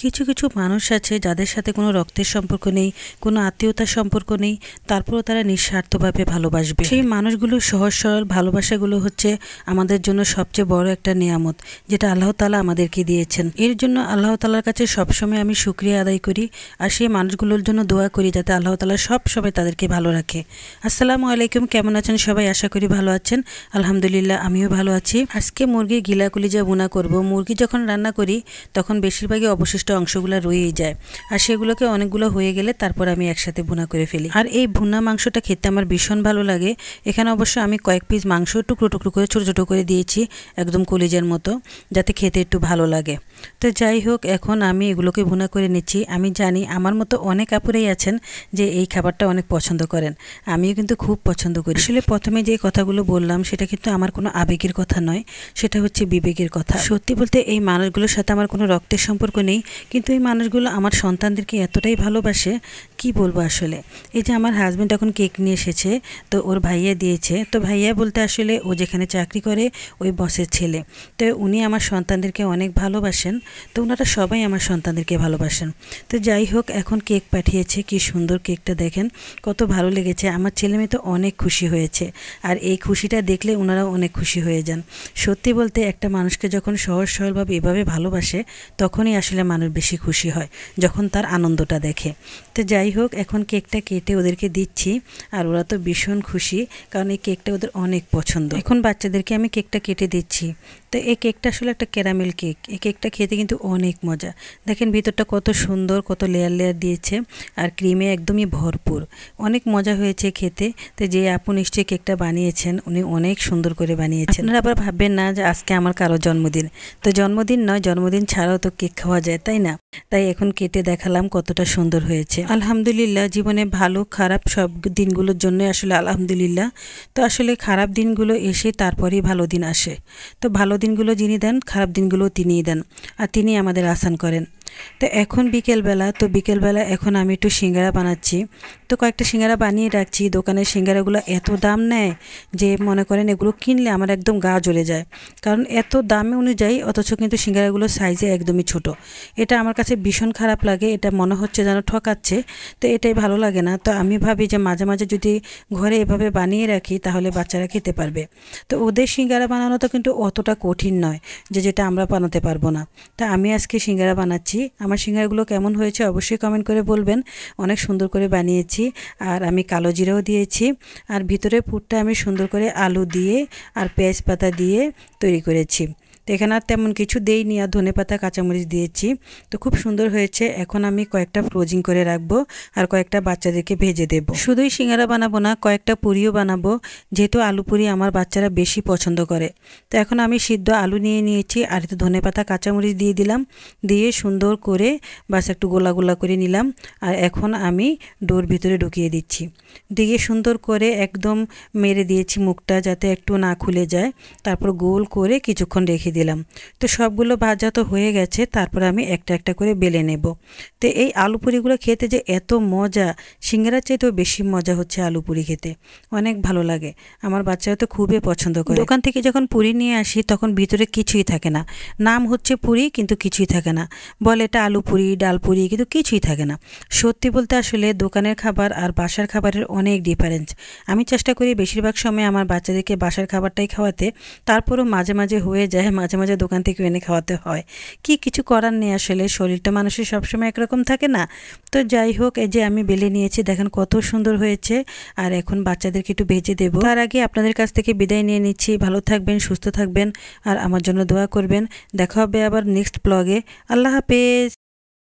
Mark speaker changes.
Speaker 1: কিছু কিছু মানুষ আছে যাদের সাথে কোনো রক্তের সম্পর্ক নেই, কোনো আত্মীয়তার সম্পর্ক নেই, তারপরেও তারা নিঃস্বার্থভাবে ভালোবাসবে। সেই মানুষগুলো সহজ সরল ভালোবাসাগুলো হচ্ছে আমাদের জন্য সবচেয়ে বড় একটা নিয়ামত, যেটা আল্লাহ তাআলা আমাদেরকে দিয়েছেন। এর জন্য আল্লাহ তাআলার কাছে সবসময় আমি শুকরিয়া আদায় করি আর সেই মানুষগুলোর জন্য দোয়া করি যাতে আল্লাহ তাআলা সবসময় তাদেরকে ভালো রাখে। আসসালামু আলাইকুম, কেমন আছেন সবাই? আশা করি ভালো আছেন। আলহামদুলিল্লাহ, আমিও ভালো আছি। আজকে মুরগির গিলা কলিজা ভুনা করব। মুরগি যখন রান্না করি তখন বেশিরভাগই অবশিষ্ট অংশগুলো রয়েই যায়, আর সেগুলোকে অনেকগুলো হয়ে গেলে তারপর আমি একসাথে ভুনা করে ফেলি। আর এই ভুনা মাংসটা খেতে আমার ভীষণ ভালো লাগে। এখানে অবশ্য আমি কয়েক পিস মাংস টুকরো টুকরো করে ছোটো ছোটো করে দিয়েছি, একদম কলিজার মতো, যাতে খেতে একটু ভালো লাগে। তো যাই হোক, এখন আমি এগুলোকে ভুনা করে নিচ্ছি। আমি জানি আমার মতো অনেক আপুরাই আছেন যে এই খাবারটা অনেক পছন্দ করেন, আমিও কিন্তু খুব পছন্দ করি। আসলে প্রথমে যে কথাগুলো বললাম সেটা কিন্তু আমার কোনো আবেগের কথা নয়, সেটা হচ্ছে বিবেকের কথা। সত্যি বলতে এই মানুষগুলোর সাথে আমার কোনো রক্তের সম্পর্ক নেই, কিন্তু এই মানুষগুলো আমার সন্তানদেরকে এতটাই ভালোবাসে, কি বলবো আসলে। এই যে আমার হাজব্যান্ড এখন কেক নিয়ে এসেছে, তো ওর ভাইয়া দিয়েছে। তো ভাইয়া বলতে আসলে ও যেখানে চাকরি করে ওই বসের ছেলে। তো উনি আমার সন্তানদেরকে অনেক ভালোবাসেন, তো ওনারা সবাই আমার সন্তানদেরকে ভালোবাসেন। তো যাই হোক, এখন কেক পাঠিয়েছে, কি সুন্দর কেকটা দেখেন, কত ভালো লেগেছে। আমার ছেলে মেয়ে তো অনেক খুশি হয়েছে, আর এই খুশিটা দেখলে ওনারাও অনেক খুশি হয়ে যান। সত্যি বলতে একটা মানুষকে যখন সহজ সরলভাবে এভাবে ভালোবাসে তখনই আসলে মানুষ বেশি খুশি হয়, যখন তার আনন্দটা দেখে। তো যাই হোক, এখন কেকটা কেটে ওদেরকে দিচ্ছি, আর ওরা তো ভীষণ খুশি, কারণ এই কেকটা ওদের অনেক পছন্দ। এখন বাচ্চাদেরকে আমি কেকটা কেটে দিচ্ছি। তো এই কেকটা আসলে একটা ক্যারামেল কেক। এই কেকটা খেতে কিন্তু অনেক মজা। দেখেন ভিতরটা কত সুন্দর, কত লেয়ার লেয়ার দিয়েছে, আর ক্রিমে একদমই ভরপুর। অনেক মজা হয়েছে খেতে। তো যে আপু নিশ্চয়ই কেকটা বানিয়েছেন, উনি অনেক সুন্দর করে বানিয়েছেন। আপনারা আবার ভাববেন না যে আজকে আমার কারো জন্মদিন। তো জন্মদিন নয়, জন্মদিন ছাড়াও তো কেক খাওয়া যায়, তাই না? তাই এখন কেটে দেখালাম কতটা সুন্দর হয়েছে। আলহামদুলিল্লাহ, জীবনে ভালো খারাপ সব দিনগুলোর জন্য আসলে আলহামদুলিল্লাহ। তো আসলে খারাপ দিনগুলো এসে তারপরেই ভালো দিন আসে। তো ভালো দিনগুলো যিনি দেন, খারাপ দিনগুলো তিনিই দেন, আর তিনি আমাদের আসান করেন। তো এখন বিকেলবেলা, তো বিকেলবেলা এখন আমি একটু সিঙ্গারা বানাচ্ছি। তো কয়েকটা সিঙ্গারা বানিয়ে রাখছি। দোকানের সিঙ্গারাগুলো এত দাম নেয় যে মনে করেন এগুলো কিনলে আমার একদম গা জ্বলে যায়, কারণ এত দামে অনুযায়ী, অথচ কিন্তু সিঙ্গারাগুলো সাইজে একদমই ছোট। এটা আমার কাছে ভীষণ খারাপ লাগে, এটা মনে হচ্ছে যেন ঠকাচ্ছে। তো এটাই ভালো লাগে না। তো আমি ভাবি যে মাঝে মাঝে যদি ঘরে এভাবে বানিয়ে রাখি তাহলে বাচ্চারা খেতে পারবে। তো ওদের সিঙ্গারা বানানো তো কিন্তু অতটা কঠিন নয় যে যেটা আমরা বানাতে পারবো না। তা আমি আজকে সিঙ্গারা বানাচ্ছি। আমার সিঙ্গারাগুলো কেমন হয়েছে অবশ্যই কমেন্ট করে বলবেন। অনেক সুন্দর করে বানিয়েছি, আর আমি কালো জিরাও দিয়েছি, আর ভিতরে পুরটা আমি সুন্দর করে আলু দিয়ে আর পেঁয়াজ পাতা দিয়ে তৈরি করেছি। তো এখানে আর তেমন কিছু দেইনি, আর ধনেপাতা কাঁচামরিচ দিয়েছি। তো খুব সুন্দর হয়েছে। এখন আমি কয়েকটা ফ্রোজিং করে রাখবো, আর কয়েকটা বাচ্চাদেরকে ভেজে দেব। শুধুই সিঙ্গারা বানাবো না, কয়েকটা পুরিও বানাবো, যেহেতু আলু পুরি আমার বাচ্চারা বেশি পছন্দ করে। তো এখন আমি সিদ্ধ আলু নিয়ে নিয়েছি, আর একটু ধনেপাতা কাঁচামরিচ দিয়ে দিলাম, দিয়ে সুন্দর করে বাস একটু গোলা গোলা করে নিলাম। আর এখন আমি ডোর ভিতরে ঢুকিয়ে দিচ্ছি, দিয়ে সুন্দর করে একদম মেরে দিয়েছি মুখটা যাতে একটু না খুলে যায়। তারপর গোল করে কিছুক্ষণ রেখে দিলাম। তো সবগুলো ভাজা তো হয়ে গেছে, তারপর আমি একটা একটা করে বেলে নেব। তো এই আলু পুরিগুলো খেতে যে এত মজা, সিঙ্গারার চাইতেও বেশি মজা হচ্ছে আলু পুরি খেতে, অনেক ভালো লাগে। আমার বাচ্চারা তো খুবই পছন্দ করে। দোকান থেকে যখন পুরি নিয়ে আসি তখন ভিতরে কিছুই থাকে না, নাম হচ্ছে পুরি কিন্তু কিছুই থাকে না, বলে এটা আলু পুরি, ডাল পুরি, কিন্তু কিছুই থাকে না। সত্যি বলতে আসলে দোকানের খাবার আর বাসার খাবারের অনেক ডিফারেন্স। আমি চেষ্টা করি বেশিরভাগ সময় আমার বাচ্চাদেরকে বাসার খাবারটাই খাওয়াতে, তারপরও মাঝে মাঝে হয়ে যায়, মাঝে মাঝে দোকান থেকে এনে খাওয়াতে হয়। কিছু করার নেই, আসলে শরীরটা মানুষের সবসময় একরকম থাকে না। তো যাই হোক, এই যে আমি বেলে নিয়েছি, দেখেন কত সুন্দর হয়েছে। আর এখন বাচ্চাদেরকে একটু ভেজে দেবো। তার আগে আপনাদের কাছ থেকে বিদায় নিয়ে নিচ্ছি। ভালো থাকবেন, সুস্থ থাকবেন, আর আমার জন্য দোয়া করবেন। দেখা হবে আবার নেক্সট ব্লগে। আল্লাহ হাফেজ।